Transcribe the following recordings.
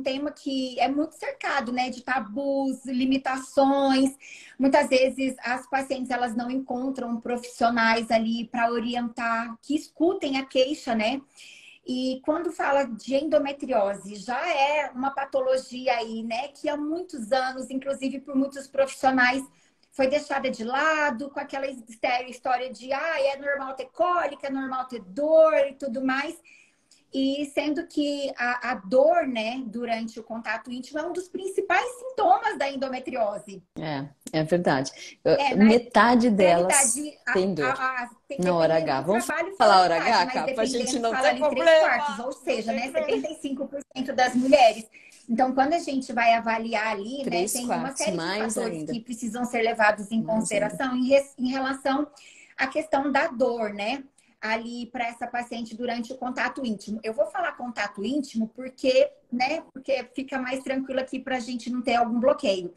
tema que é muito cercado, né, de tabus, limitações. Muitas vezes as pacientes elas não encontram profissionais ali para orientar, que escutem a queixa, né? E quando fala de endometriose, já é uma patologia aí, né, que há muitos anos, inclusive por muitos profissionais, foi deixada de lado, com aquela história de, é normal ter cólica, é normal ter dor e tudo mais. E sendo que a dor, né, durante o contato íntimo é um dos principais sintomas da endometriose. É verdade. Na Metade delas realidade, tem dor na hora dependendo H. do Vamos trabalho, falar fala hora metade, H, mas cá, pra gente dependendo, não fala ter ali três problema. quartos, ou Não seja, tem né, problema. 75% das mulheres. Então, quando a gente vai avaliar ali, né, Três tem uma quartos, série de mais fatores ainda. que precisam ser levados em Mais ainda. consideração em relação à questão da dor, né? Ali para essa paciente durante o contato íntimo. Eu vou falar contato íntimo porque, né, porque fica mais tranquilo aqui para a gente não ter algum bloqueio.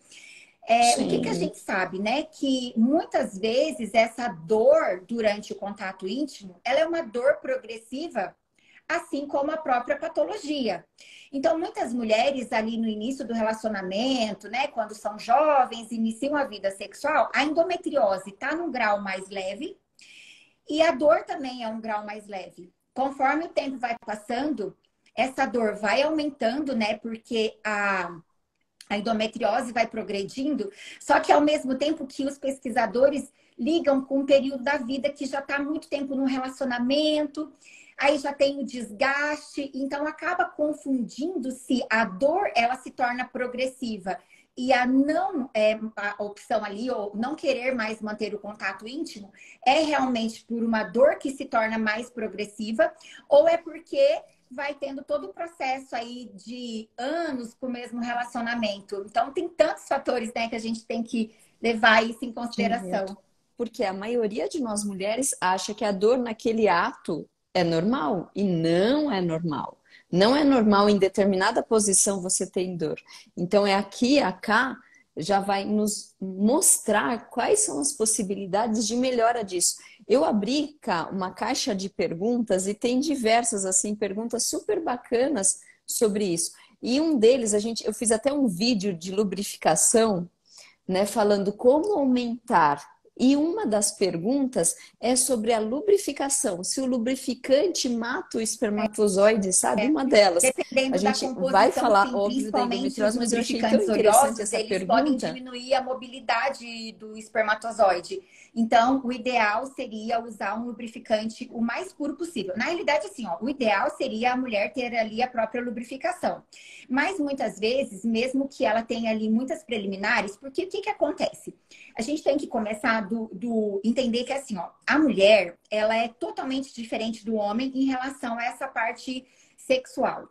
O que a Sim. gente sabe, né? Que muitas vezes essa dor durante o contato íntimo, ela é uma dor progressiva, assim como a própria patologia. Então, muitas mulheres ali no início do relacionamento, né, quando são jovens, iniciam a vida sexual, a endometriose está num grau mais leve e a dor também é um grau mais leve. Conforme o tempo vai passando, essa dor vai aumentando, né? Porque a endometriose vai progredindo, só que ao mesmo tempo que os pesquisadores ligam com um período da vida que já está muito tempo no relacionamento, aí já tem o desgaste, então acaba confundindo se a dor ela se torna progressiva e a opção ali, ou não querer mais manter o contato íntimo, é realmente por uma dor que se torna mais progressiva, ou é porque vai tendo todo o processo aí de anos com o mesmo relacionamento. Então, tem tantos fatores, né, que a gente tem que levar isso em consideração. Porque a maioria de nós mulheres acha que a dor naquele ato é normal e não é normal. Não é normal em determinada posição você ter dor. Então é aqui, a cá, já vai nos mostrar quais são as possibilidades de melhora disso. Eu abri cá uma caixa de perguntas e tem diversas assim perguntas super bacanas sobre isso. E um deles, eu fiz até um vídeo de lubrificação, né, falando como aumentar. E uma das perguntas é sobre a lubrificação. Se o lubrificante mata o espermatozoide, sabe? Uma delas. A Dependendo da gente vai composição, falar, sim, óbvio, da principalmente os endometriose, mas eu achei tão lubrificantes interessante oleosos, essa eles podem pergunta. diminuir a mobilidade do espermatozoide. Então, o ideal seria usar um lubrificante o mais puro possível. Na realidade, assim, ó, o ideal seria a mulher ter ali a própria lubrificação. Mas muitas vezes, mesmo que ela tenha ali muitas preliminares, porque o que acontece? A gente tem que começar do entender que assim, ó, a mulher, ela é totalmente diferente do homem em relação a essa parte sexual.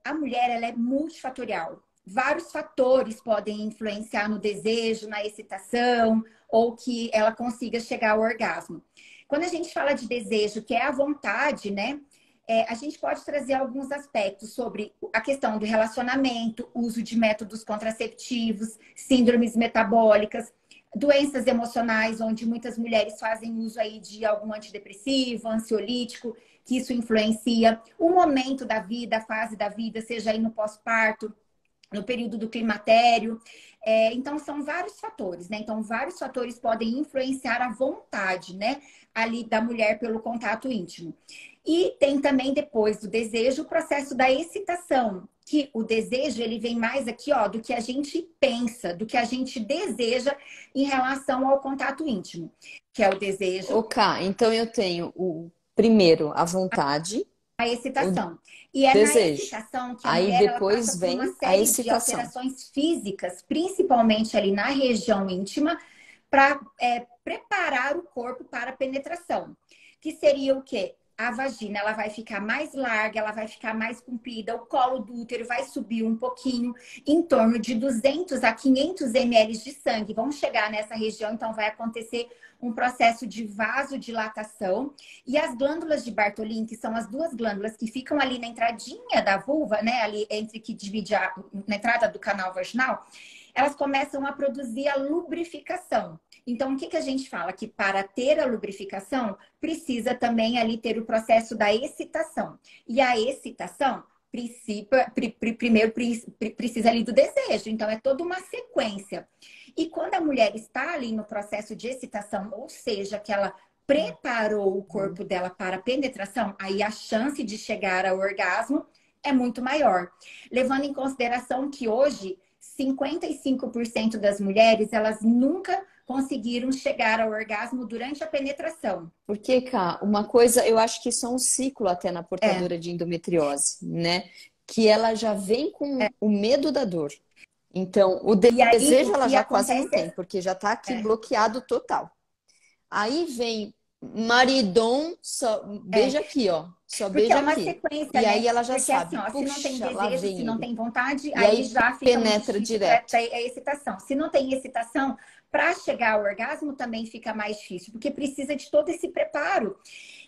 A mulher, ela é multifatorial. Vários fatores podem influenciar no desejo, na excitação, ou que ela consiga chegar ao orgasmo. Quando a gente fala de desejo, que é a vontade, né? A gente pode trazer alguns aspectos sobre a questão do relacionamento, uso de métodos contraceptivos, síndromes metabólicas, doenças emocionais, onde muitas mulheres fazem uso aí de algum antidepressivo, ansiolítico, que isso influencia o momento da vida, a fase da vida, seja aí no pós-parto, no período do climatério. Então, são vários fatores, né? Então, vários fatores podem influenciar a vontade, né? Ali da mulher pelo contato íntimo. E tem também, depois do desejo, o processo da excitação, que o desejo, ele vem mais aqui, ó, do que a gente pensa, do que a gente deseja em relação ao contato íntimo, que é o desejo. Ok, então eu tenho o primeiro, a vontade, A o excitação. E é na desejo. excitação que a Aí mulher ela passa depois por uma vem a série de excitação. alterações físicas, principalmente ali na região íntima, para preparar o corpo para a penetração. Que seria o quê? A vagina ela vai ficar mais larga, ela vai ficar mais comprida, o colo do útero vai subir um pouquinho, em torno de 200 a 500 ml de sangue. Vão chegar nessa região, então vai acontecer um processo de vasodilatação. E as glândulas de Bartholin, que são as duas glândulas que ficam ali na entradinha da vulva, né? Ali entre que divide na entrada do canal vaginal, elas começam a produzir a lubrificação. Então, o que a gente fala? Que para ter a lubrificação, precisa também ali ter o processo da excitação. E a excitação primeiro precisa ali do desejo. Então, é toda uma sequência. E quando a mulher está ali no processo de excitação, ou seja, que ela preparou o corpo dela para a penetração, aí a chance de chegar ao orgasmo é muito maior. Levando em consideração que hoje 55% das mulheres, elas nunca conseguiram chegar ao orgasmo durante a penetração. Porque, Cá, uma coisa, eu acho que isso é um ciclo até na É, portadora de endometriose, né? Que ela já vem com o medo da dor. Então, o e aí desejo o ela que já quase não acontece tem, porque já tá aqui é, bloqueado total. Aí vem maridom, só é, beija aqui, ó. Só porque é beija uma aqui. sequência, E aí né? ela já Porque assim, sabe, ó, se não tem puxa, lá desejo, se vem não ele. tem vontade, E aí aí já fica muito penetra difícil para direto. ter a excitação. Se não tem excitação, para chegar ao orgasmo também fica mais difícil, porque precisa de todo esse preparo.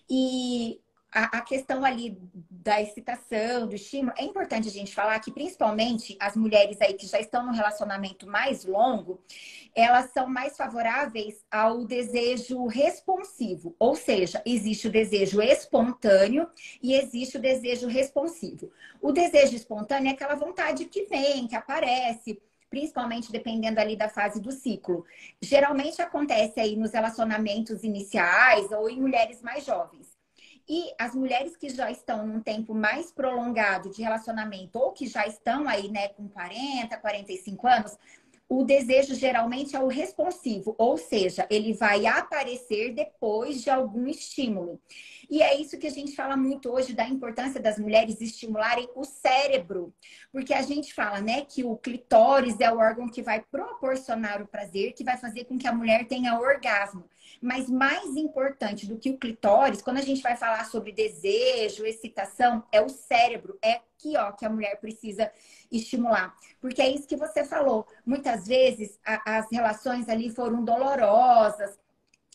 E a questão ali da excitação, do estímulo, é importante a gente falar que principalmente as mulheres aí que já estão no relacionamento mais longo, elas são mais favoráveis ao desejo responsivo. Ou seja, existe o desejo espontâneo e existe o desejo responsivo. O desejo espontâneo é aquela vontade que vem, que aparece, principalmente dependendo ali da fase do ciclo. Geralmente acontece aí nos relacionamentos iniciais ou em mulheres mais jovens. E as mulheres que já estão num tempo mais prolongado de relacionamento ou que já estão aí, né, com 40, 45 anos, o desejo geralmente é o responsivo, ou seja, ele vai aparecer depois de algum estímulo. E é isso que a gente fala muito hoje da importância das mulheres estimularem o cérebro, porque a gente fala, né, que o clitóris é o órgão que vai proporcionar o prazer, que vai fazer com que a mulher tenha orgasmo. Mas mais importante do que o clitóris, quando a gente vai falar sobre desejo, excitação, é o cérebro, é aqui, ó, que a mulher precisa estimular. Porque é isso que você falou. Muitas vezes as relações ali foram dolorosas,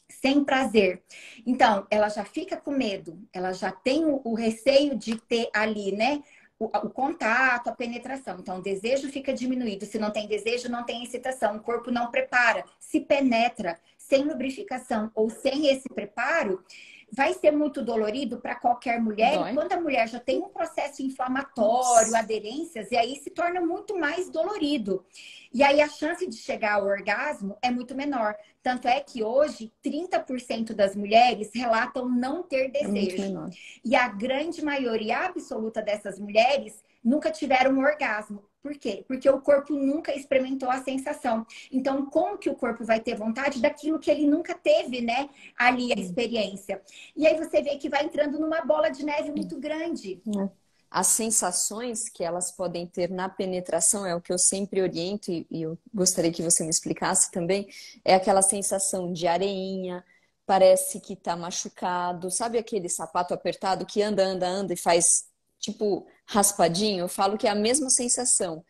sem prazer. Então, ela já fica com medo, ela já tem o receio de ter ali, né? O contato, a penetração. Então, o desejo fica diminuído. Se não tem desejo, não tem excitação. O corpo não prepara. Se penetra sem lubrificação ou sem esse preparo, vai ser muito dolorido para qualquer mulher. E Dói. quando a mulher já tem um processo inflamatório, Nossa. aderências, e aí se torna muito mais dolorido. E aí a chance de chegar ao orgasmo é muito menor. Tanto é que hoje 30% das mulheres relatam não ter É muito desejo. menor. E a grande maioria absoluta dessas mulheres nunca tiveram um orgasmo. Por quê? Porque o corpo nunca experimentou a sensação. Então, como que o corpo vai ter vontade daquilo que ele nunca teve, né? Ali a experiência. E aí você vê que vai entrando numa bola de neve muito grande. É. As sensações que elas podem ter na penetração é o que eu sempre oriento, e eu gostaria que você me explicasse também, é aquela sensação de areinha, parece que tá machucado, sabe aquele sapato apertado que anda, anda, anda e faz tipo raspadinho? Eu falo que é a mesma sensação.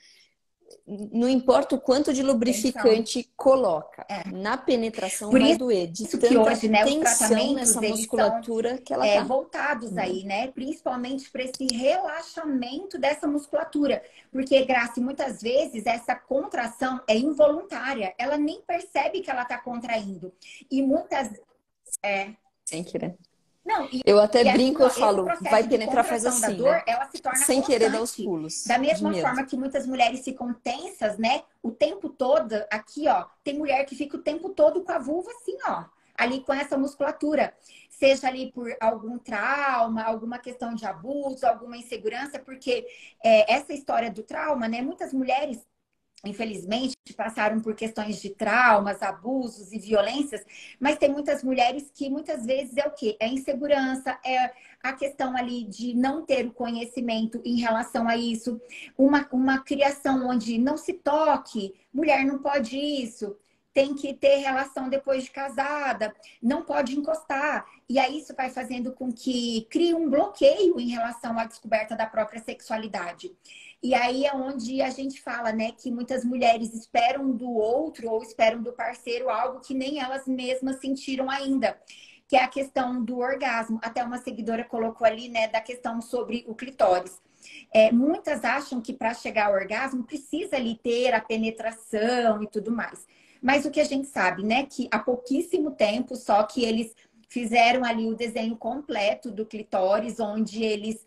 Não importa o quanto de Tensão. lubrificante coloca, É. na penetração Por vai doer, de isso que tanta hoje, né, os tensão tratamentos, nessa eles são musculatura que ela tá. voltados aí, né? Principalmente para esse relaxamento dessa musculatura. Porque, Grace, muitas vezes essa contração é involuntária. Ela nem percebe que ela está contraindo. E muitas. É, Sem querer. não, Eu até e assim, brinco, eu ó, esse falo, vai processo de penetrar, faz contração da assim, dor, né? ela se torna Sem querer dar os constante. Da pulos de mesma medo. forma que muitas mulheres ficam tensas, né? O tempo todo, aqui, ó, tem mulher que fica o tempo todo com a vulva assim, ó, ali com essa musculatura. Seja ali por algum trauma, alguma questão de abuso, alguma insegurança, porque essa história do trauma, né? Muitas mulheres infelizmente, passaram por questões de traumas, abusos e violências, mas tem muitas mulheres que muitas vezes é o quê? É insegurança, é a questão ali de não ter o conhecimento em relação a isso, uma criação onde não se toque, mulher não pode isso, tem que ter relação depois de casada, não pode encostar. E aí isso vai fazendo com que crie um bloqueio em relação à descoberta da própria sexualidade. E aí é onde a gente fala, né, que muitas mulheres esperam do outro ou esperam do parceiro algo que nem elas mesmas sentiram ainda, que é a questão do orgasmo. Até uma seguidora colocou ali, né, da questão sobre o clitóris. Muitas acham que para chegar ao orgasmo precisa ali ter a penetração e tudo mais. Mas o que a gente sabe, né, que há pouquíssimo tempo só que eles fizeram ali o desenho completo do clitóris, onde eles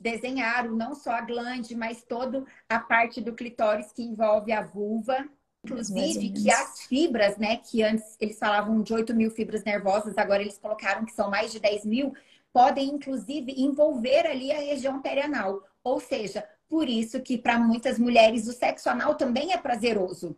desenharam não só a glande, mas toda a parte do clitóris que envolve a vulva. Inclusive, que as fibras, né, que antes eles falavam de 8.000 fibras nervosas, agora eles colocaram que são mais de 10.000, podem, inclusive, envolver ali a região perianal. Ou seja, por isso que para muitas mulheres o sexo anal também é prazeroso.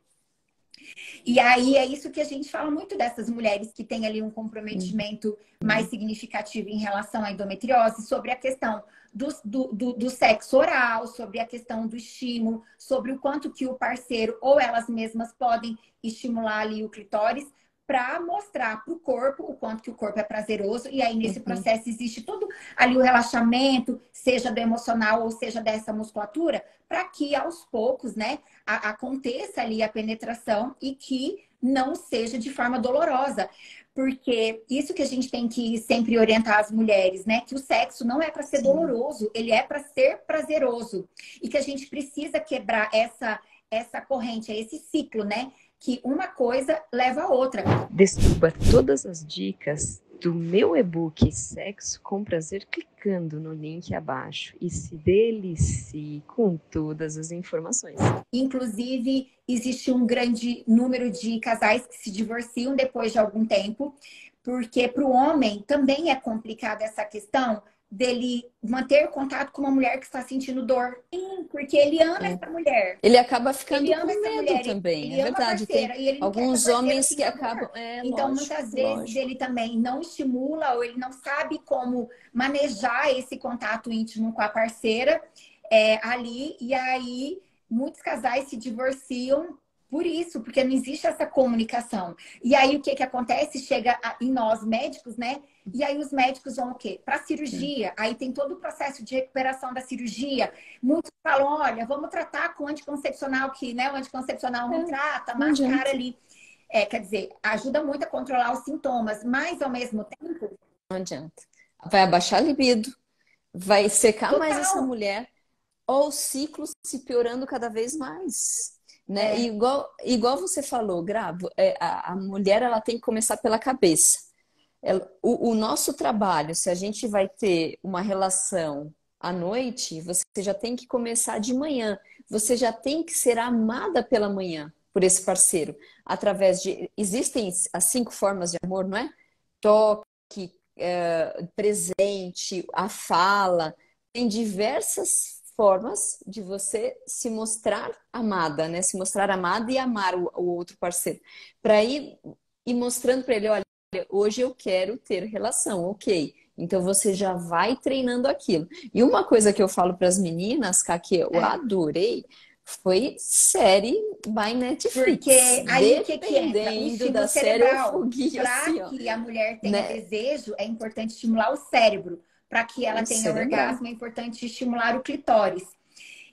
E aí é isso que a gente fala muito dessas mulheres que têm ali um comprometimento mais significativo em relação à endometriose, sobre a questão do sexo oral, sobre a questão do estímulo, sobre o quanto que o parceiro ou elas mesmas podem estimular ali o clitóris para mostrar para o corpo o quanto que o corpo é prazeroso. E aí, nesse processo, existe todo ali o relaxamento, seja do emocional ou seja dessa musculatura, para que aos poucos, né, aconteça ali a penetração e que não seja de forma dolorosa. Porque isso que a gente tem que sempre orientar as mulheres, né? Que o sexo não é para ser doloroso, ele é para ser prazeroso. E que a gente precisa quebrar essa corrente, esse ciclo, né? Que uma coisa leva a outra. Descubra todas as dicas do meu e-book Sexo com Prazer clicando no link abaixo e se delicie com todas as informações. Inclusive, existe um grande número de casais que se divorciam depois de algum tempo, porque para o homem também é complicada essa questão dele manter contato com uma mulher que está sentindo dor. Sim, porque ele ama essa mulher. Ele acaba ficando Ele ama com essa medo mulher, também, ele é ama a verdade. parceira, Tem e ele não quer alguns que a parceira homens que sinta acabam... dor. lógico, Então, muitas vezes, ele também não estimula ou ele não sabe como manejar esse contato íntimo com a parceira ali. E aí, muitos casais se divorciam por isso, porque não existe essa comunicação. E aí, o que que acontece? Chega em nós, médicos, né? E aí, os médicos vão o quê? Para cirurgia. Aí tem todo o processo de recuperação da cirurgia. Muitos falam, olha, vamos tratar com anticoncepcional, que né, o anticoncepcional não trata, mascara ali. Quer dizer, ajuda muito a controlar os sintomas, mas ao mesmo tempo... Não adianta. Vai abaixar a libido, vai secar mais essa mulher, ou o ciclo se piorando cada vez mais. Né? E igual você falou, Gravo, a mulher ela tem que começar pela cabeça. O nosso trabalho, se a gente vai ter uma relação à noite, você já tem que começar de manhã. Você já tem que ser amada pela manhã por esse parceiro. Através de... Existem as 5 formas de amor, não é? Toque, presente, a fala. Tem diversas formas de você se mostrar amada, né? Se mostrar amada e amar o outro parceiro. Para ir mostrando para ele, olha, hoje eu quero ter relação, ok. Então você já vai treinando aquilo. E uma coisa que eu falo para as meninas, Cá, que eu adorei, foi série by Netflix. Porque aí o que que entra? O estímulo da cerebral. Série Para que a mulher tenha desejo, é importante estimular o cérebro. Para que ela tenha orgasmo, é importante estimular o clitóris.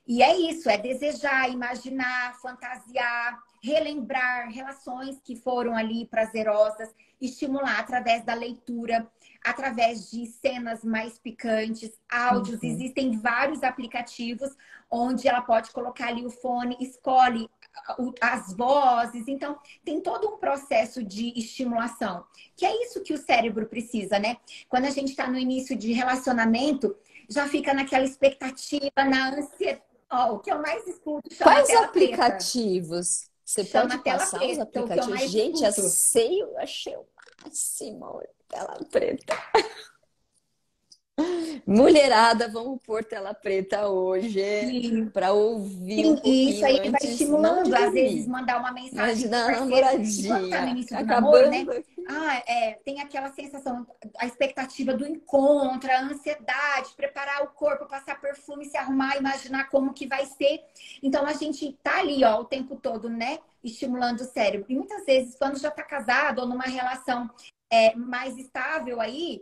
E é isso, é desejar, imaginar, fantasiar, relembrar relações que foram ali prazerosas, estimular através da leitura, através de cenas mais picantes, áudios. Existem vários aplicativos onde ela pode colocar ali o fone, escolhe as vozes. Então, tem todo um processo de estimulação, que é isso que o cérebro precisa, né? Quando a gente está no início de relacionamento, já fica naquela expectativa, na ansiedade. O que eu mais escuto chama Quais tela aplicativos? Você chama pode tela passar os preta, o que eu aplicativos? mais Gente, escuto. eu achei o máximo. Tela preta. Mulherada, vamos pôr tela preta hoje para ouvir um Sim, e isso pouquinho aí vai antes, não de estimulando, às vezes, dormir. mandar uma mensagem pro Imagina a parceiro. E quando tá no namoradinha início do namoro, né? acabando aqui. Tem aquela sensação, a expectativa do encontro, a ansiedade, preparar o corpo, passar perfume, se arrumar, imaginar como que vai ser. Então, a gente tá ali, ó, o tempo todo, né? Estimulando o cérebro. E muitas vezes, quando já tá casado ou numa relação mais estável aí,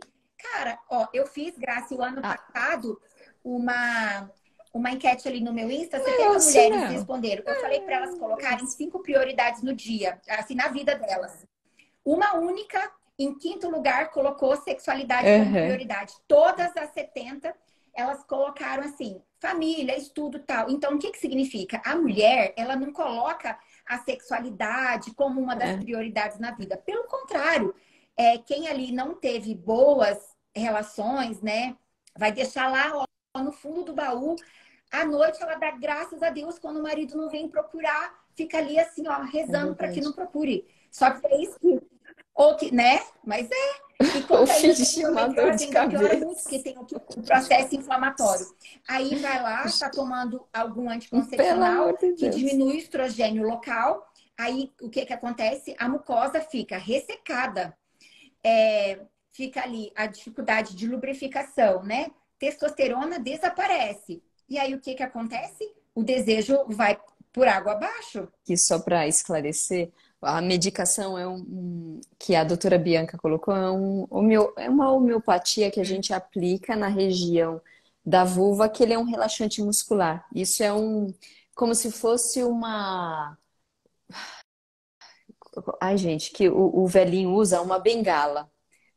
cara, ó, eu fiz, Graça, o ano passado, uma enquete ali no meu Insta, 70 mulheres responderam. Eu falei para elas colocarem 5 prioridades no dia, assim, na vida delas. Uma única, em quinto lugar, colocou sexualidade como prioridade. Todas as 70, elas colocaram assim, família, estudo, tal. Então, o que que significa? A mulher, ela não coloca a sexualidade como uma das prioridades na vida. Pelo contrário, quem ali não teve boas relações, né, vai deixar lá, ó, no fundo do baú. À noite ela dá graças a Deus quando o marido não vem procurar, fica ali assim, ó, É rezando para que não verdade. procure. Só que é isso que, ou que, né? Mas e Ou quando ainda tem um fingir uma dor endometriose, de ainda piora muito, porque cabeça. tem o processo inflamatório. Aí vai lá, tá tomando algum Pelo amor anticoncepcional de que Deus. diminui o estrogênio local. Aí o que que acontece? A mucosa fica ressecada. Fica ali a dificuldade de lubrificação, né? Testosterona desaparece. E aí o que que acontece? O desejo vai por água abaixo. Que só para esclarecer, a medicação que a doutora Bianca colocou é uma homeopatia que a gente aplica na região da vulva, que ele é um relaxante muscular. Isso é como se fosse uma, ai gente, que o velhinho usa uma bengala.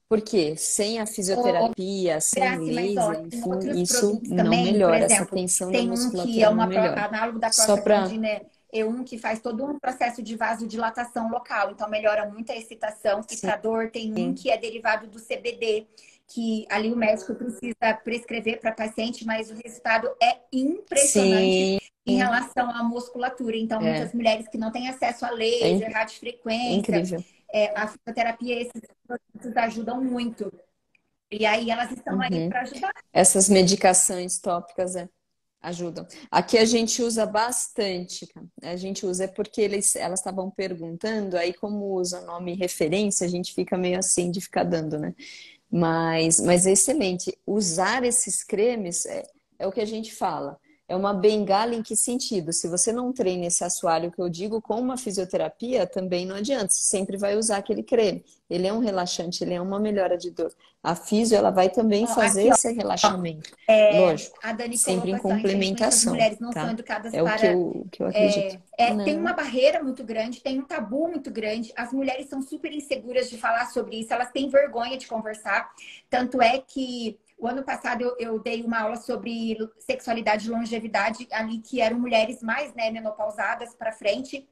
Por quê? Sem a Ô, fisioterapia, sem Grace, mas ó, laser, tem enfim, outros isso produtos não também, por melhora, essa exemplo, tensão da tem um que é musculatura não melhora. análogo da Só para. prostaglandina E1, que faz todo um processo de vasodilatação local, então melhora muito a excitação. E Sim, para dor tem um que é derivado do CBD, que ali o médico precisa prescrever para paciente, mas o resultado é impressionante sim, em relação à musculatura. Então, muitas é, mulheres que não têm acesso a é, laser, é radiofrequência, incrível. a fisioterapia, esses produtos ajudam muito. E aí elas estão aí Uhum. para ajudar. Essas medicações tópicas ajudam. Aqui a gente usa bastante, cara. A gente usa porque elas estavam perguntando, aí como usa o nome referência, a gente fica meio assim de ficar dando, né? Mas é excelente. Usar esses cremes é o que a gente fala. É uma bengala em que sentido? Se você não treina esse assoalho que eu digo com uma fisioterapia, também não adianta. Você sempre vai usar aquele creme. Ele é um relaxante, ele é uma melhora de dor. A fisio, ela vai também Ó, fazer aqui, ó, esse relaxamento. Lógico, a Dani sempre em colocou assim, ó, infelizmente as complementação, mulheres não são tá? educadas É o que para. eu acredito. Tem uma Não, barreira muito grande, tem um tabu muito grande. As mulheres são super inseguras de falar sobre isso, elas têm vergonha de conversar. Tanto é que o ano passado eu dei uma aula sobre sexualidade e longevidade, ali que eram mulheres mais, né, menopausadas para frente.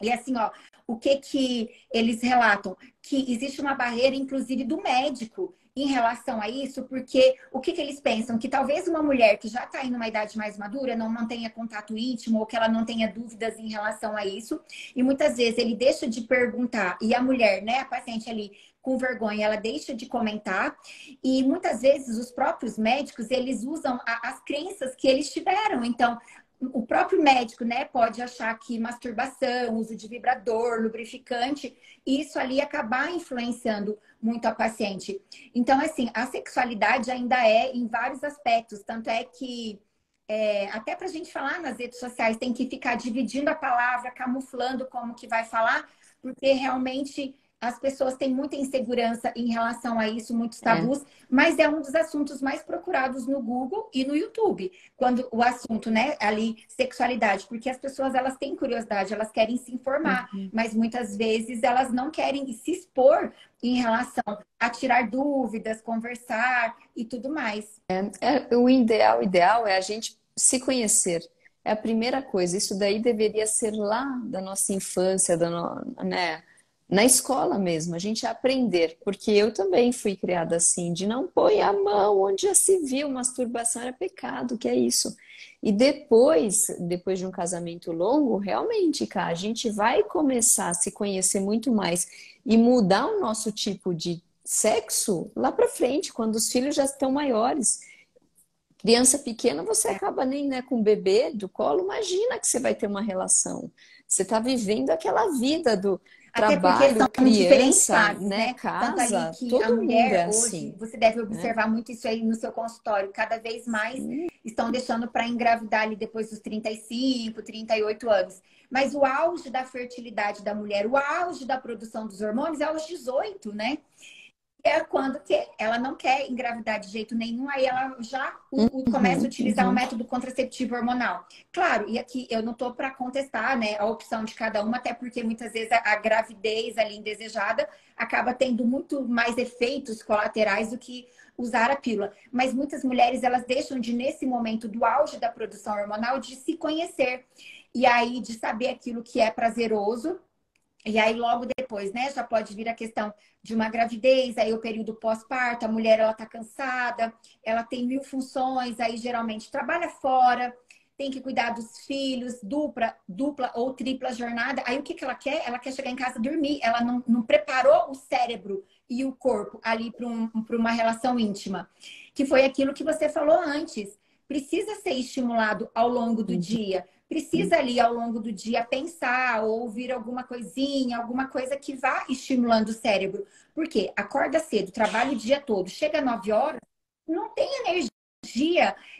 E assim, ó, o que que eles relatam? Que existe uma barreira, inclusive, do médico em relação a isso, porque o que que eles pensam? Que talvez uma mulher que já está em uma idade mais madura não mantenha contato íntimo ou que ela não tenha dúvidas em relação a isso. E muitas vezes ele deixa de perguntar e a mulher, né, a paciente ali com vergonha, ela deixa de comentar. E muitas vezes os próprios médicos, eles usam as crenças que eles tiveram. Então, o próprio médico, né, pode achar que masturbação, uso de vibrador, lubrificante, isso ali acabar influenciando muito a paciente. Então, assim, a sexualidade ainda é em vários aspectos, tanto é que até para a gente falar nas redes sociais tem que ficar dividindo a palavra, camuflando como que vai falar, porque realmente as pessoas têm muita insegurança em relação a isso, muitos é. tabus, mas é um dos assuntos mais procurados no Google e no YouTube, quando o assunto, né, ali, sexualidade, porque as pessoas, elas têm curiosidade, elas querem se informar, Uhum. mas muitas vezes elas não querem se expor em relação a tirar dúvidas, conversar e tudo mais. O ideal é a gente se conhecer. É a primeira coisa. Isso daí deveria ser lá da nossa infância, né? Na escola mesmo, a gente aprender, porque eu também fui criada assim, de não põe a mão onde já se viu, masturbação era pecado, que é isso. E depois de um casamento longo, realmente, cara, a gente vai começar a se conhecer muito mais e mudar o nosso tipo de sexo lá para frente, quando os filhos já estão maiores. Criança pequena, você acaba nem, né, com o bebê do colo, imagina que você vai ter uma relação. Você está vivendo aquela vida do Até porque trabalho, são diferentes criança, fases, né, né? Tanto ali casa, que a todo mundo é mulher hoje, assim, você deve né? observar muito isso aí no seu consultório, cada vez mais estão deixando para engravidar ali depois dos 35, 38 anos. Mas o auge da fertilidade da mulher, o auge da produção dos hormônios é aos 18, né? É quando que ela não quer engravidar de jeito nenhum, aí ela já começa a Uhum, utilizar o uhum. método contraceptivo hormonal. Claro, e aqui eu não estou para contestar, né, a opção de cada uma, até porque muitas vezes a gravidez ali indesejada acaba tendo muito mais efeitos colaterais do que usar a pílula. Mas muitas mulheres, elas deixam de, nesse momento do auge da produção hormonal, de se conhecer. E aí, de saber aquilo que é prazeroso E aí, logo depois, né, já pode vir a questão de uma gravidez, aí o período pós-parto, a mulher, ela tá cansada, ela tem mil funções, aí geralmente trabalha fora, tem que cuidar dos filhos, dupla ou tripla jornada. Aí o que que ela quer? Ela quer chegar em casa e dormir. Ela não preparou o cérebro e o corpo ali para uma relação íntima. Que foi aquilo que você falou antes. Precisa ser estimulado ao longo do dia. Precisa ali ao longo do dia pensar ou ouvir alguma coisinha, alguma coisa que vá estimulando o cérebro. Porque acorda cedo, trabalha o dia todo, chega às 9 horas, não tem energia.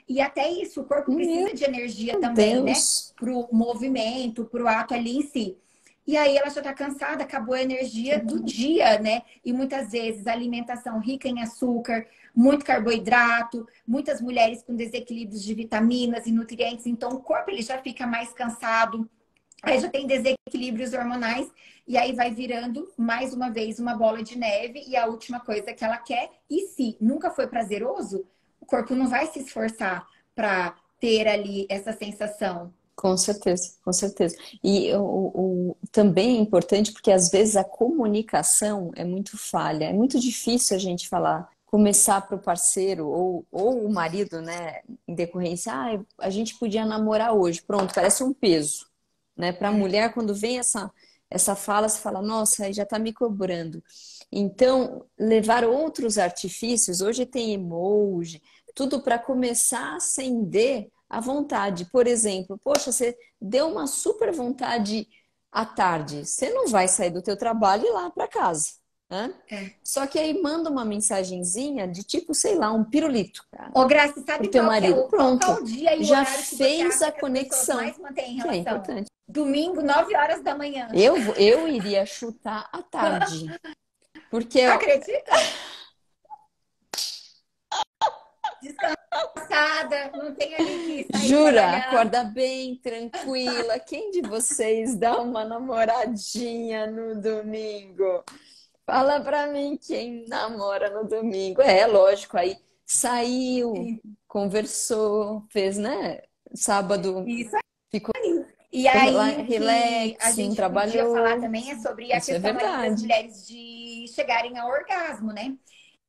E até isso, o corpo precisa de energia também, né? Deus. Para o movimento, para o ato ali em si. E aí ela já está cansada, acabou a energia do dia, né? E muitas vezes alimentação rica em açúcar, muito carboidrato, muitas mulheres com desequilíbrios de vitaminas e nutrientes, então o corpo ele já fica mais cansado, aí já tem desequilíbrios hormonais, e aí vai virando mais uma vez uma bola de neve, e a última coisa que ela quer, e se nunca foi prazeroso, o corpo não vai se esforçar para ter ali essa sensação. Com certeza, com certeza. E também é importante porque às vezes a comunicação é muito falha, é muito difícil a gente falar, começar para o parceiro ou o marido, né, em decorrência, a gente podia namorar hoje, pronto, parece um peso, né? Para a mulher, quando vem essa fala, você fala, nossa, aí já está me cobrando. Então, levar outros artifícios, hoje tem emoji, tudo para começar a acender a vontade. Por exemplo, poxa, você deu uma super vontade à tarde. Você não vai sair do teu trabalho e ir lá para casa, né? É. Só que aí manda uma mensagenzinha de tipo, sei lá, um pirulito, cara, Ô, Graça, pro sabe teu qual que é marido. qual Pronto, o dia e o já horário que você fez a acha que as pessoas conexão, mais mantêm que é relação? importante. Domingo, 9 horas da manhã. Eu iria chutar à tarde, porque Acredita? Descansada, não tem ali que sair jura, trabalhar. acorda bem, tranquila. Quem de vocês dá uma namoradinha no domingo? Fala pra mim quem namora no domingo. É, lógico, aí saiu, conversou, fez, né? Sábado Isso ficou aí. E aí, o que a relax, não gente podia falar trabalhou. também é sobre a Isso é questão ali das verdade. mulheres de chegarem ao orgasmo, né?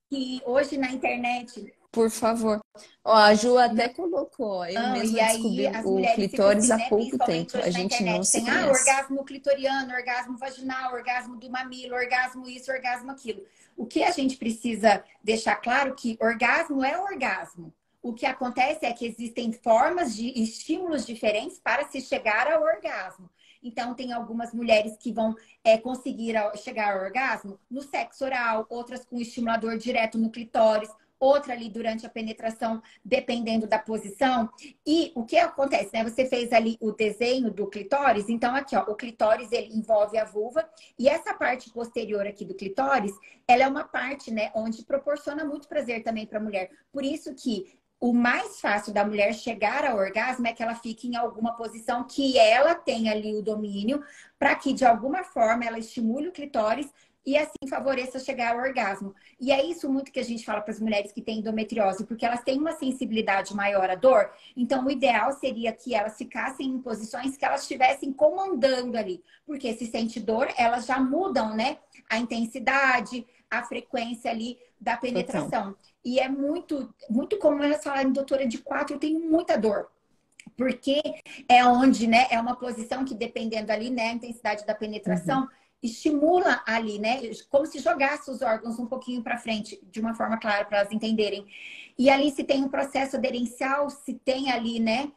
Que hoje na internet, Por favor. Ó, a Ju até colocou, ó, eu não, e mesma aí descobri as o mulheres ficam clitóris assim, há né? pouco Principalmente tempo. A hoje na gente não internet, se tem conhece. orgasmo clitoriano, orgasmo vaginal, orgasmo do mamilo, orgasmo isso, orgasmo aquilo. O que a gente precisa deixar claro que orgasmo é orgasmo. O que acontece é que existem formas de estímulos diferentes para se chegar ao orgasmo. Então, tem algumas mulheres que vão conseguir chegar ao orgasmo no sexo oral, outras com estimulador direto no clitóris, outra ali durante a penetração, dependendo da posição. E o que acontece, né? Você fez ali o desenho do clitóris, então aqui, ó, o clitóris ele envolve a vulva e essa parte posterior aqui do clitóris, ela é uma parte, né, onde proporciona muito prazer também para a mulher. Por isso que o mais fácil da mulher chegar ao orgasmo é que ela fique em alguma posição que ela tenha ali o domínio, para que de alguma forma ela estimule o clitóris e assim favoreça chegar ao orgasmo. E é isso muito que a gente fala para as mulheres que têm endometriose, porque elas têm uma sensibilidade maior à dor. Então, o ideal seria que elas ficassem em posições que elas estivessem comandando ali, porque se sente dor, elas já mudam, né? A intensidade, a frequência ali da Total. penetração. E é muito comum elas falarem, doutora, de 4 eu tenho muita dor. Porque é onde, né, é uma posição que, dependendo ali, né, a intensidade da Uhum. penetração, estimula ali, né, como se jogasse os órgãos um pouquinho para frente, de uma forma clara, para elas entenderem. E ali, se tem um processo aderencial, se tem ali, né,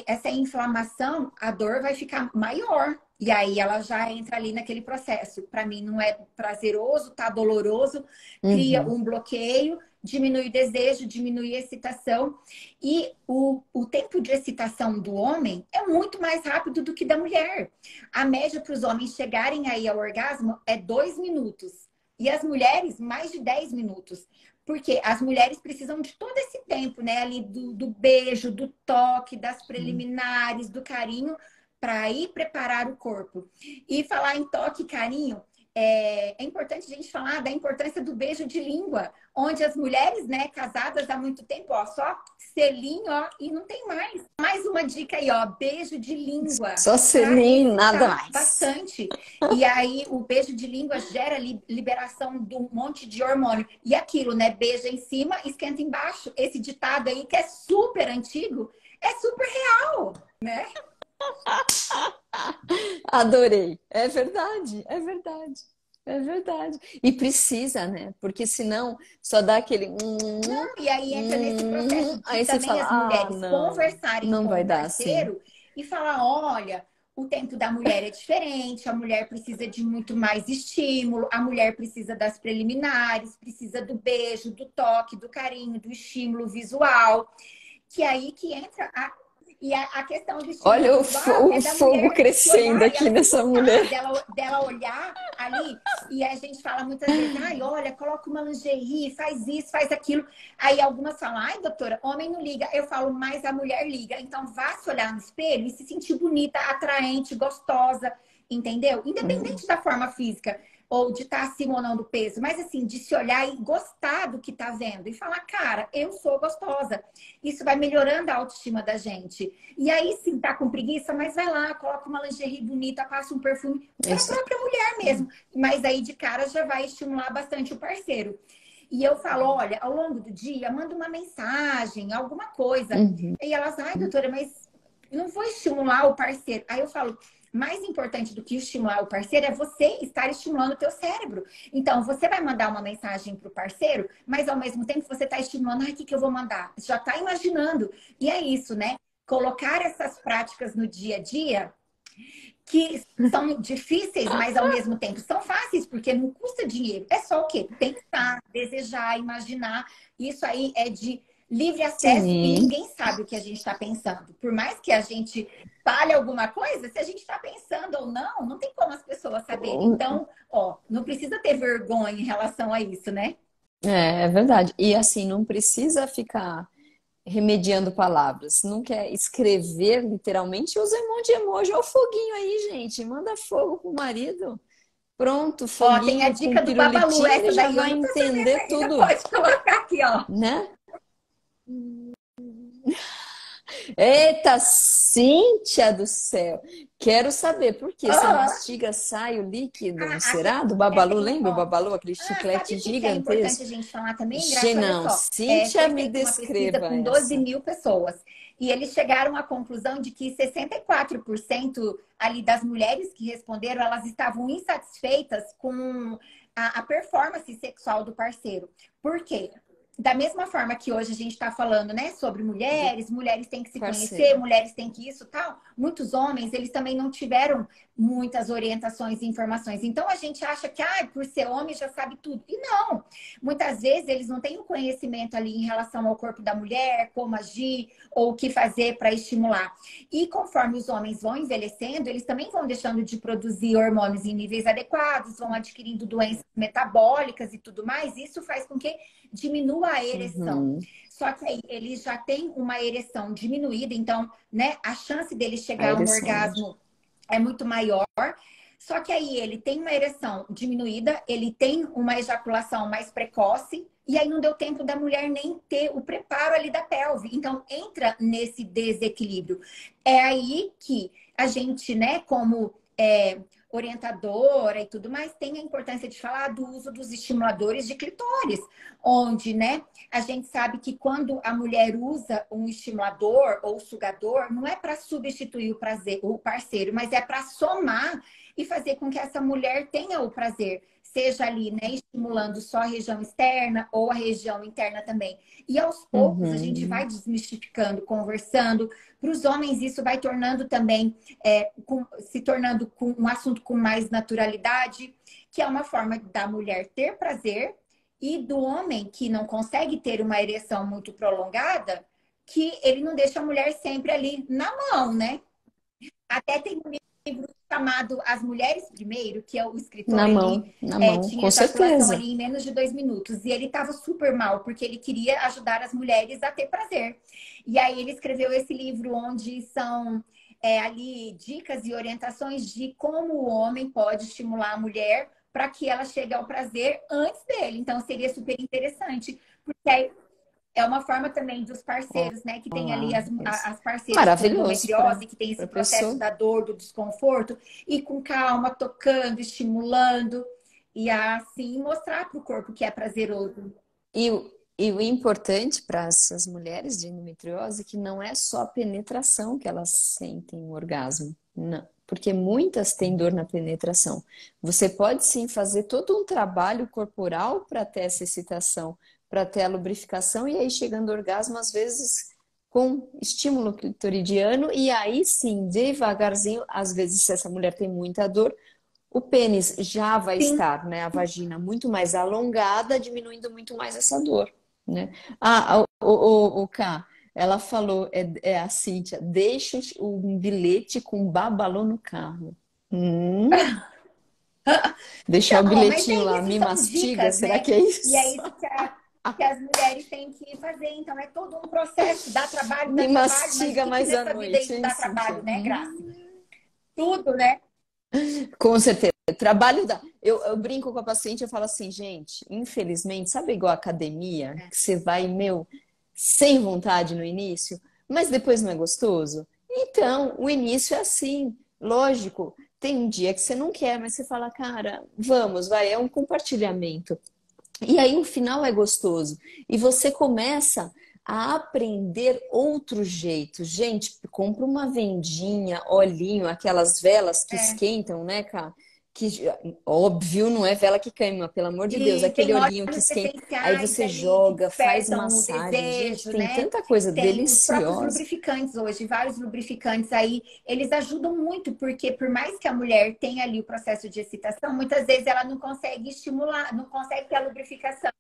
essa inflamação, a dor vai ficar maior. E aí ela já entra ali naquele processo. Para mim não é prazeroso, tá doloroso, cria Uhum. um bloqueio, diminui o desejo, diminui a excitação. E o tempo de excitação do homem é muito mais rápido do que da mulher. A média para os homens chegarem aí ao orgasmo é 2 minutos. E as mulheres, mais de 10 minutos. Porque as mulheres precisam de todo esse tempo, né? Ali do beijo, do toque, das preliminares, do carinho, para ir preparar o corpo. E falar em toque e carinho, é importante a gente falar da importância do beijo de língua, onde as mulheres, né, casadas há muito tempo, ó, só selinho, ó, e não tem mais. Mais uma dica aí, ó, beijo de língua. Só Para selinho, nada excitar mais. bastante. E aí, o beijo de língua gera liberação de um monte de hormônio. E aquilo, né, beija em cima, esquenta embaixo. Esse ditado aí, que é super antigo, é super real, né? Adorei. É verdade, é verdade. É verdade. E precisa, né? Porque senão só dá aquele. Não, e aí entra nesse processo de Aí você também fala, as ah, mulheres não, conversarem não com vai o dar assim. parceiro e falar, olha, o tempo da mulher é diferente, a mulher precisa de muito mais estímulo, a mulher precisa das preliminares, precisa do beijo, do toque, do carinho, do estímulo visual, que é aí que entra a questão do estímulo Olha visual o é da fogo mulher se crescendo olhar e aqui ela se nessa gostar, mulher. dela olhar ali, e a gente fala muitas vezes, ai, olha, coloca uma lingerie, faz isso, faz aquilo. Aí algumas falam, ai, doutora, homem não liga. Eu falo, mas a mulher liga. Então vá se olhar no espelho e se sentir bonita, atraente, gostosa, entendeu? Independente da forma física ou de estar acima ou não do peso, mas assim, de se olhar e gostar do que tá vendo e falar, cara, eu sou gostosa. Isso vai melhorando a autoestima da gente. E aí, sim, tá com preguiça, mas vai lá, coloca uma lingerie bonita, passa um perfume para a Isso. própria mulher mesmo. Mas aí de cara já vai estimular bastante o parceiro. E eu falo, olha, ao longo do dia, manda uma mensagem, alguma coisa. E elas, ai, doutora, mas não vou estimular o parceiro. Aí eu falo, mais importante do que estimular o parceiro é você estar estimulando o teu cérebro. Então, você vai mandar uma mensagem para o parceiro, mas ao mesmo tempo você está estimulando, ai, o que eu vou mandar? Você já está imaginando. E é isso, né? Colocar essas práticas no dia a dia que são difíceis, mas ao mesmo tempo são fáceis, porque não custa dinheiro. É só o quê? Pensar, desejar, imaginar. Isso aí é de livre acesso e Sim. ninguém sabe o que a gente está pensando. Por mais que a gente fale alguma coisa, se a gente está pensando ou não, não tem como as pessoas saberem. Então, ó, não precisa ter vergonha em relação a isso, né? É verdade. E assim, não precisa ficar remediando palavras. Não quer escrever literalmente, usa emoji. Olha o foguinho aí, gente. Manda fogo pro marido. Pronto, Ó, tem a foguinho com dica do Babalu, pirulitinho, ele essa já daí eu vai não tô sabendo entender ainda, tudo, pode colocar aqui, ó. né? Eita, Cíntia do céu! Quero saber por que você Aham. mastiga, sai o líquido, não Aqui, será? Do Babalu, tem, lembra o ó. Babalu, aquele Sabe chiclete o que que é importante a gigantesco? gente falar também, Graça? Olha Não, só, Cíntia, foi me feita uma pesquisa descreva com 12 essa. mil pessoas e eles chegaram à conclusão de que 64% ali das mulheres que responderam, elas estavam insatisfeitas com a performance sexual do parceiro. Por quê? Da mesma forma que hoje a gente está falando, né, sobre Do mulheres, mulheres têm que se conhecer, parceiro. mulheres têm que isso, tal. Muitos homens, eles também não tiveram muitas orientações e informações. Então a gente acha que, por ser homem já sabe tudo. E não. Muitas vezes eles não têm o conhecimento ali em relação ao corpo da mulher, como agir ou o que fazer para estimular. E conforme os homens vão envelhecendo, eles também vão deixando de produzir hormônios em níveis adequados, vão adquirindo doenças metabólicas e tudo mais. Isso faz com que diminua a ereção. Uhum. Só que aí ele já tem uma ereção diminuída, então, né, a chance dele A chegar a um ereção, né? orgasmo é muito maior. Só que aí ele tem uma ereção diminuída, ele tem uma ejaculação mais precoce, e aí não deu tempo da mulher nem ter o preparo ali da pelve. Então entra nesse desequilíbrio. É aí que a gente, né, como orientadora e tudo mais, tem a importância de falar do uso dos estimuladores de clitóris, onde, né, a gente sabe que quando a mulher usa um estimulador ou sugador, não é para substituir o parceiro, mas é para somar e fazer com que essa mulher tenha o prazer, seja ali, né, estimulando só a região externa ou a região interna também. E aos poucos a gente vai Uhum. desmistificando, conversando. Para os homens isso vai tornando também, se tornando um assunto com mais naturalidade, que é uma forma da mulher ter prazer e do homem que não consegue ter uma ereção muito prolongada, que ele não deixa a mulher sempre ali na mão, né? Até tem um livro chamado As Mulheres Primeiro, que é o escritor, ele Na mão, tinha com ejaculação certeza. ali em menos de 2 minutos. E ele estava super mal, porque ele queria ajudar as mulheres a ter prazer. E aí ele escreveu esse livro onde são ali dicas e orientações de como o homem pode estimular a mulher para que ela chegue ao prazer antes dele. Então, seria super interessante, porque aí é uma forma também dos parceiros, né? Que tem ali Olá, as parceiras com maravilhoso endometriose, que tem esse para processo pessoa. da dor, do desconforto, e com calma, tocando, estimulando, e assim mostrar para o corpo que é prazeroso. E o importante para essas mulheres de endometriose é que não é só a penetração que elas sentem o orgasmo. Não, porque muitas têm dor na penetração. Você pode sim fazer todo um trabalho corporal para ter essa excitação, para ter a lubrificação, e aí chegando ao orgasmo, às vezes com estímulo clitoridiano, e aí sim, devagarzinho, às vezes, se essa mulher tem muita dor, o pênis já vai Sim, estar, né, a vagina muito mais alongada, diminuindo muito mais essa dor, né? Ah, o K, ela falou, é a Cíntia, deixa um bilhete com babalô no carro. Deixar o então, mas bilhetinho é lá, isso, me são mastiga, dicas, será né? que é E é isso? isso que as mulheres têm que fazer. Então, é todo um processo, Me dá trabalho, mas o mastiga que mais à nessa vida noite, isso hein, dá trabalho, Cíntia? né, Graça? Tudo, né? Com certeza. Trabalho da. Eu brinco com a paciente, eu falo assim, gente, infelizmente, sabe igual a academia, que você vai, meu, sem vontade no início, mas depois não é gostoso? Então, o início é assim, lógico. Tem um dia que você não quer, mas você fala, cara, vamos, vai, é um compartilhamento. E aí o final é gostoso. E você começa a aprender outros jeitos. Gente, compra uma vendinha, olhinho, aquelas velas que É. esquentam, né, cara? Que, óbvio, não é vela que queima, pelo amor de Deus, E aquele tem olhinho que óleos esquenta. Aí essenciais você ali que joga, faz despertam o massagem. Gente, desejo, tem né? tanta coisa Tem os próprios deliciosa. lubrificantes hoje, vários lubrificantes aí, eles ajudam muito, porque por mais que a mulher tenha ali o processo de excitação, muitas vezes ela não consegue estimular, não consegue ter a lubrificação.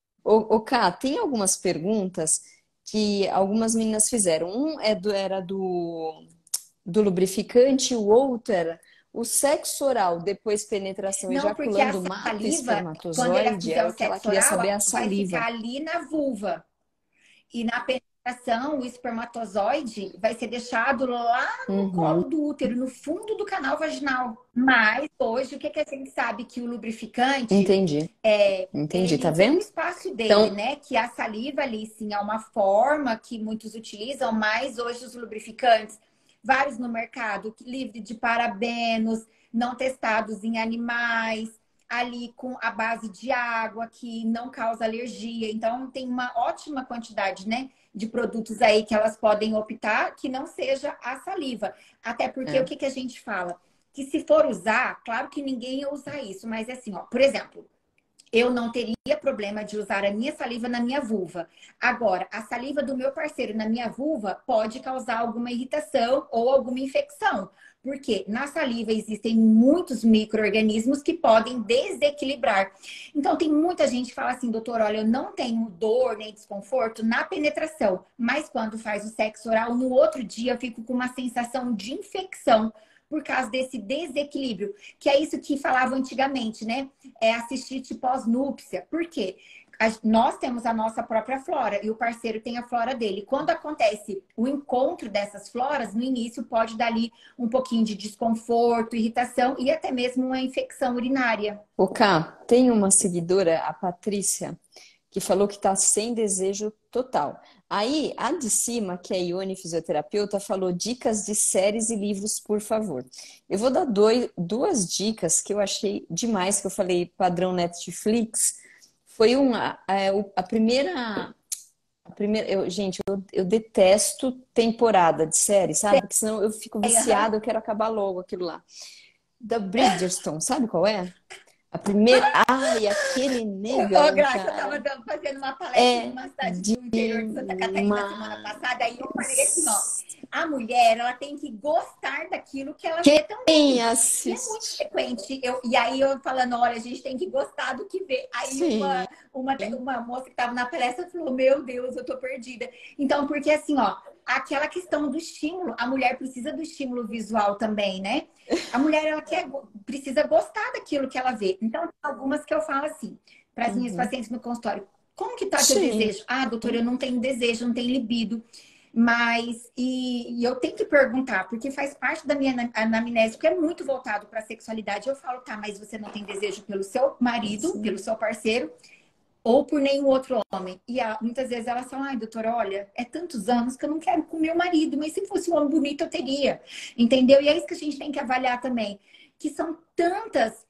Ká, tem algumas perguntas que algumas meninas fizeram. Era do lubrificante, o outro era o sexo oral depois penetração Não, porque a ejaculando mata saliva, quando ela espermatozoide, fizer é o o que ela sexo queria saber oral, a vai saliva. ficar ali na vulva. E na penetração, o espermatozoide vai ser deixado lá no colo Uhum, do útero, no fundo do canal vaginal. Mas hoje, o que a gente sabe? Que o lubrificante, entendi, entendi, tá ele tem um vendo? espaço dele, Então, né? Que a saliva ali, sim, é uma forma que muitos utilizam, mas hoje os lubrificantes, vários no mercado, livre de parabenos, não testados em animais, ali com a base de água, que não causa alergia. Então, tem uma ótima quantidade, né, de produtos aí que elas podem optar que não seja a saliva. Até porque o é, que a gente fala? Que se for usar, claro que ninguém ia usar isso, mas assim, ó, por exemplo, eu não teria problema de usar a minha saliva na minha vulva. Agora, a saliva do meu parceiro na minha vulva pode causar alguma irritação ou alguma infecção. Porque na saliva existem muitos micro-organismos que podem desequilibrar. Então, tem muita gente que fala assim, doutor, olha, eu não tenho dor nem desconforto na penetração, mas quando faz o sexo oral, no outro dia eu fico com uma sensação de infecção por causa desse desequilíbrio, que é isso que falavam antigamente, né? É a cistite pós-núpcia. Por quê? Nós temos a nossa própria flora e o parceiro tem a flora dele. Quando acontece o encontro dessas floras, no início pode dar ali um pouquinho de desconforto, irritação e até mesmo uma infecção urinária. Ká, tem uma seguidora, a Patrícia, que falou que está sem desejo total. Aí, a de cima, que é a Ione fisioterapeuta, falou dicas de séries e livros, por favor. Eu vou dar duas dicas que eu achei demais, que eu falei padrão Netflix. Foi a primeira gente, eu detesto temporada de série, sabe? Porque senão eu fico viciada, eu quero acabar logo aquilo lá. Da Bridgerton, sabe qual é? A primeira. Ai, aquele Ô, negão, Graça, eu cara. estava fazendo uma palestra É numa cidade do interior de Santa Catarina semana passada, aí eu falei assim, ó, demais. a mulher, ela tem que gostar daquilo que ela vê Quem também. E é muito assiste? frequente. E aí eu falando, olha, a gente tem que gostar do que vê. Aí Sim. uma moça que estava na palestra falou, meu Deus, eu tô perdida. Então, porque assim, ó, aquela questão do estímulo, a mulher precisa do estímulo visual também, né? A mulher, precisa gostar daquilo que ela vê. Então, tem algumas que eu falo assim, para as minhas Uhum. pacientes no consultório. Como que tá teu Sim. desejo? Ah, doutora, eu não tenho desejo, não tenho libido. Mas, e eu tenho que perguntar, porque faz parte da minha anamnese, que é muito voltado para a sexualidade. Eu falo, tá, mas você não tem desejo pelo seu marido, Sim. pelo seu parceiro, ou por nenhum outro homem. E muitas vezes elas falam, ai, doutora, olha, é tantos anos que eu não quero com meu marido, mas se fosse um homem bonito eu teria. Entendeu? E é isso que a gente tem que avaliar também, que são tantas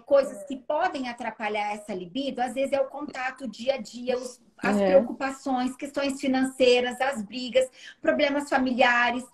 coisas que podem atrapalhar essa libido. Às vezes é o contato dia a dia, as preocupações, questões financeiras, as brigas, problemas familiares,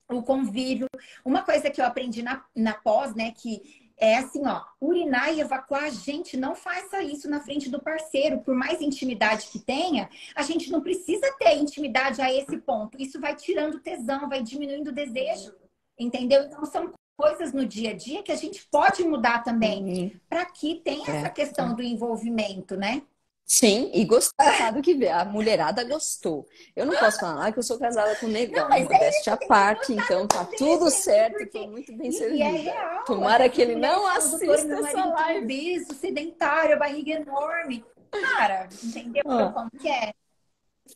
o convívio. Uma coisa que eu aprendi na pós, né, que é assim, ó, urinar e evacuar, gente, não faça isso na frente do parceiro. Por mais intimidade que tenha, a gente não precisa ter intimidade a esse ponto. Isso vai tirando tesão, vai diminuindo o desejo, entendeu? Então, são coisas no dia a dia que a gente pode mudar também, para que tenha essa questão do envolvimento, né? Sim, e gostado que a mulherada gostou. Eu não posso falar que eu sou casada com negão, Não, mas modéstia à tem que parte, gostar então tá desse tudo jeito, certo, porque... tô muito bem E servida. é real. Tomara que ele mulheres não falam, doutora, assista meu essa marido tem um live. obeso, sedentário, a barriga enorme. Cara, entendeu como que é?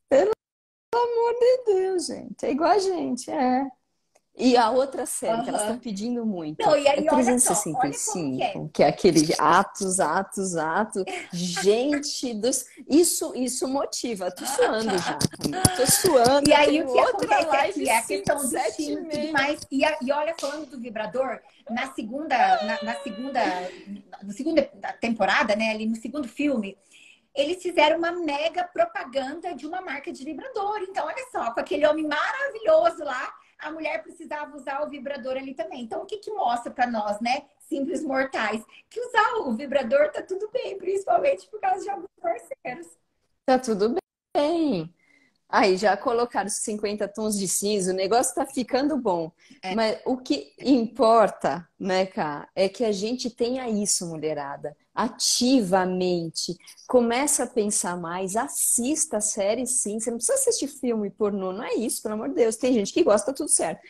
Pelo amor de Deus, gente. É igual a gente, E a outra série que elas estão pedindo muito Não, e é aí, olha só, olha como que é. 365, que é aquele atos. Gente, isso motiva. Tô suando já, Camila. Tô suando, E eu aí, tenho o que outra acontece live aqui é a 5, questão do 7 e estímulo e tudo meia. mais. E olha, falando do vibrador, na segunda temporada, né, ali no segundo filme, eles fizeram uma mega propaganda de uma marca de vibrador. Então, olha só, com aquele homem maravilhoso lá, a mulher precisava usar o vibrador ali também. Então, o que que mostra para nós, né, simples mortais? Que usar o vibrador tá tudo bem, principalmente por causa de alguns parceiros. Tá tudo bem. Aí já colocaram os 50 tons de cinza, o negócio tá ficando bom. Mas o que importa, né, Cá, é que a gente tenha isso, mulherada, ativamente. Começa a pensar mais, assista a série sim. Você não precisa assistir filme pornô, não é isso, pelo amor de Deus. Tem gente que gosta, tudo certo.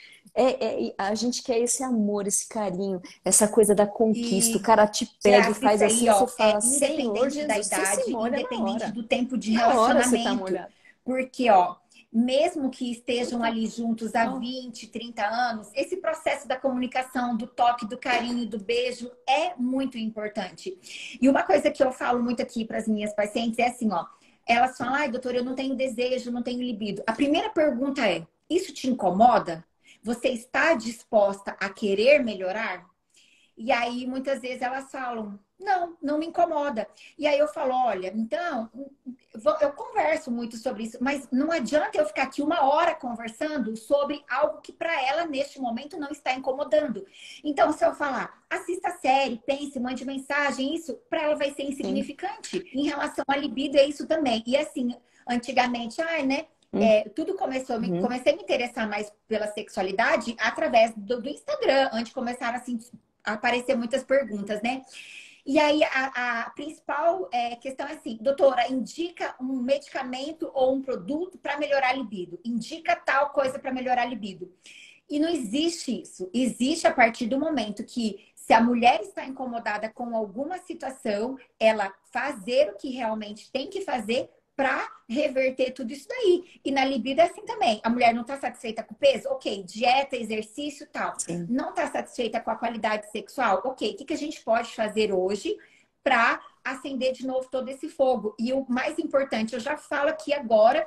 A gente quer esse amor, esse carinho, essa coisa da conquista. O cara te pega e Graças, isso faz aí, assim, você ó, fala, Senhor independente da Jesus, você se idade, molha na independente hora. do tempo de Na hora você tá relacionamento. molhado. Porque, ó, mesmo que estejam ali juntos há Ó. 20, 30 anos, esse processo da comunicação, do toque, do carinho, do beijo é muito importante. E uma coisa que eu falo muito aqui para as minhas pacientes é assim, ó, elas falam, ai, doutora, eu não tenho desejo, não tenho libido. A primeira pergunta é, isso te incomoda? Você está disposta a querer melhorar? E aí, muitas vezes, elas falam, não, não me incomoda. E aí eu falo, olha, então, eu converso muito sobre isso, mas não adianta eu ficar aqui uma hora conversando sobre algo que para ela, neste momento, não está incomodando. Então, se eu falar, assista a série, pense, mande mensagem, isso para ela vai ser insignificante. Em relação à libido, é isso também. E assim, antigamente, ai, né? Tudo começou, comecei a me interessar mais pela sexualidade através do Instagram, antes de começar assim, a aparecer muitas perguntas, né? E aí a principal questão é assim, doutora, indica um medicamento ou um produto para melhorar a libido. Indica tal coisa para melhorar a libido. E não existe isso. Existe a partir do momento que, se a mulher está incomodada com alguma situação, ela fazer o que realmente tem que fazer para reverter tudo isso daí. E na libido é assim também. A mulher não está satisfeita com o peso? Ok, dieta, exercício e tal. Sim. Não está satisfeita com a qualidade sexual? Ok, o que a gente pode fazer hoje para acender de novo todo esse fogo? E o mais importante, eu já falo aqui agora,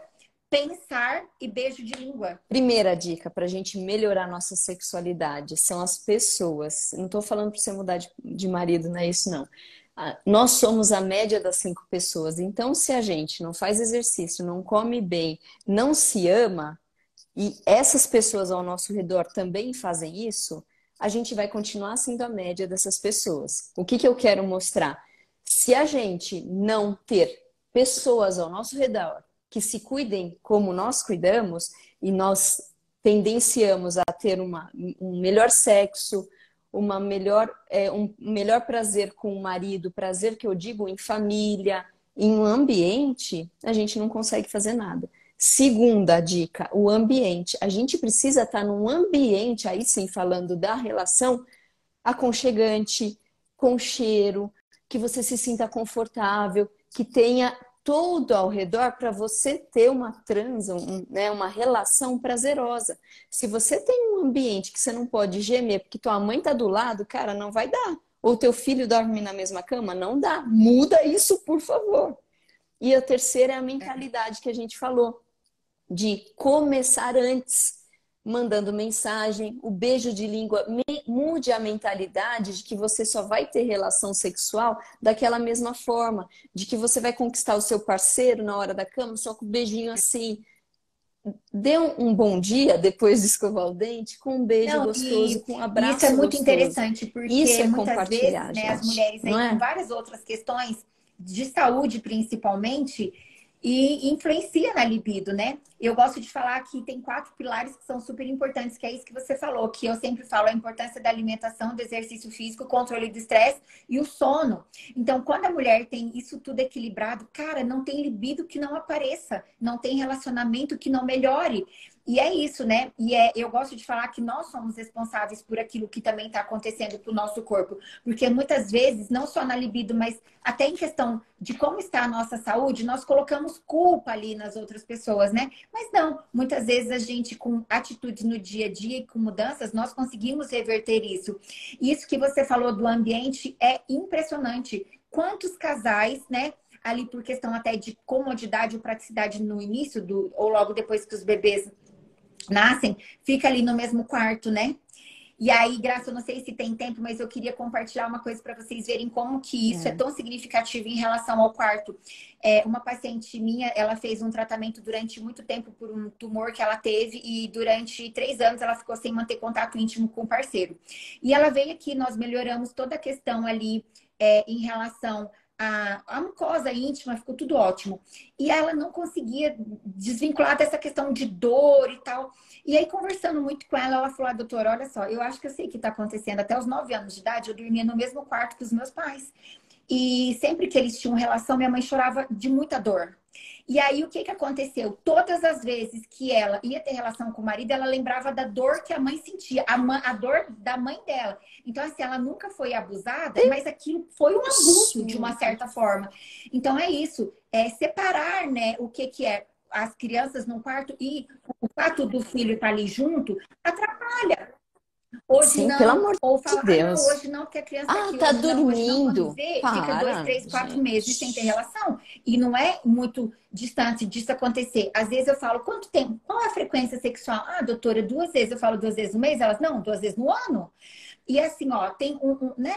pensar e beijo de língua. Primeira dica para a gente melhorar nossa sexualidade são as pessoas. Não estou falando para você mudar de marido, não é isso não. Nós somos a média das 5 pessoas. Então, se a gente não faz exercício, não come bem, não se ama, e essas pessoas ao nosso redor também fazem isso, a gente vai continuar sendo a média dessas pessoas. O que eu quero mostrar? Se a gente não ter pessoas ao nosso redor que se cuidem como nós cuidamos, e nós tendenciamos a ter um melhor sexo, um melhor prazer com o marido, prazer que eu digo em família, em um ambiente, a gente não consegue fazer nada. Segunda dica, o ambiente. A gente precisa estar num ambiente, aí sim, falando da relação, aconchegante, com cheiro, que você se sinta confortável, que tenha todo ao redor para você ter uma né, uma relação prazerosa. Se você tem um ambiente que você não pode gemer porque tua mãe tá do lado, cara, não vai dar. Ou teu filho dorme na mesma cama, não dá. Muda isso, por favor. E a terceira é a mentalidade que a gente falou, de começar antes, mandando mensagem, o beijo de língua. Mude a mentalidade de que você só vai ter relação sexual daquela mesma forma, de que você vai conquistar o seu parceiro na hora da cama só com o beijinho assim. Dê um bom dia depois de escovar o dente com um beijo Não, gostoso, com um e isso é abraço muito gostoso. interessante, Isso porque é muitas vezes, compartilhar, né, as gente, mulheres não aí com é? várias outras questões de saúde, principalmente, e influencia na libido, né? Eu gosto de falar que tem 4 pilares que são super importantes, que é isso que você falou, que eu sempre falo, a importância da alimentação, do exercício físico, controle do estresse e o sono. Então, quando a mulher tem isso tudo equilibrado, cara, não tem libido que não apareça, não tem relacionamento que não melhore. E é isso, né? Eu gosto de falar que nós somos responsáveis por aquilo que também está acontecendo com o nosso corpo. Porque muitas vezes, não só na libido, mas até em questão de como está a nossa saúde, nós colocamos culpa ali nas outras pessoas, né? Mas não, muitas vezes a gente, com atitudes no dia a dia e com mudanças, nós conseguimos reverter isso. E isso que você falou do ambiente é impressionante. Quantos casais, né? Ali por questão até de comodidade ou praticidade no início, ou logo depois que os bebês nascem, fica ali no mesmo quarto, né? E aí, Graça, eu não sei se tem tempo, mas eu queria compartilhar uma coisa para vocês verem como que isso é tão significativo em relação ao quarto. Uma paciente minha, ela fez um tratamento durante muito tempo por um tumor que ela teve e durante 3 anos ela ficou sem manter contato íntimo com o parceiro. E ela veio aqui, nós melhoramos toda a questão ali em relação a mucosa íntima, ficou tudo ótimo. E ela não conseguia desvincular dessa questão de dor e tal. E aí, conversando muito com ela, ela falou: ah, doutora, olha só, eu acho que eu sei o que está acontecendo. Até os 9 anos de idade, eu dormia no mesmo quarto que os meus pais. E sempre que eles tinham relação, minha mãe chorava de muita dor. E aí, o que que aconteceu? Todas as vezes que ela ia ter relação com o marido, ela lembrava da dor que a mãe sentia, a dor da mãe dela. Então, assim, ela nunca foi abusada, mas aquilo foi um abuso de uma certa forma. Então, é isso. É separar, né, o que que é as crianças no quarto e o fato do filho estar ali junto atrapalha. Hoje Sim, pelo não, amor ou de fala, ah, não, Deus. hoje não, porque a criança está Ah, aqui, tá hoje não, quando dormindo. vê, fica 2, Para, 3, 4 meses sem ter gente. relação. E não é muito distante disso acontecer. Às vezes eu falo, quanto tempo? Qual é a frequência sexual? Ah, doutora, 2 vezes. Eu falo 2 vezes no mês? Elas, não, 2 vezes no ano. E assim, ó, tem né?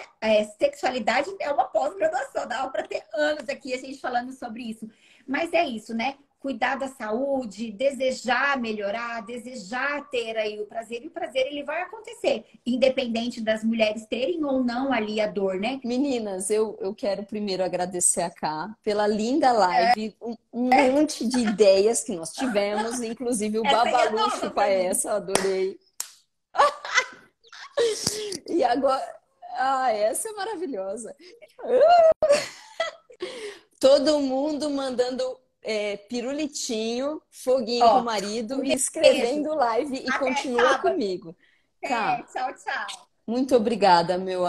Sexualidade é uma pós-graduação, dá para ter anos aqui a gente falando sobre isso. Mas é isso, né? Cuidar da saúde, desejar melhorar, desejar ter aí o prazer. E o prazer, ele vai acontecer, independente das mulheres terem ou não ali a dor, né? Meninas, eu quero primeiro agradecer a Ká pela linda live, um monte de ideias que nós tivemos, inclusive o Essa aí é Babalu nova chupa pra mim. essa, adorei. E agora, essa é maravilhosa. Todo mundo mandando pirulitinho, foguinho pro Ó, marido um e beijo. escrevendo live e Até continua sábado. comigo. É, Cá, tchau, tchau. muito obrigada, meu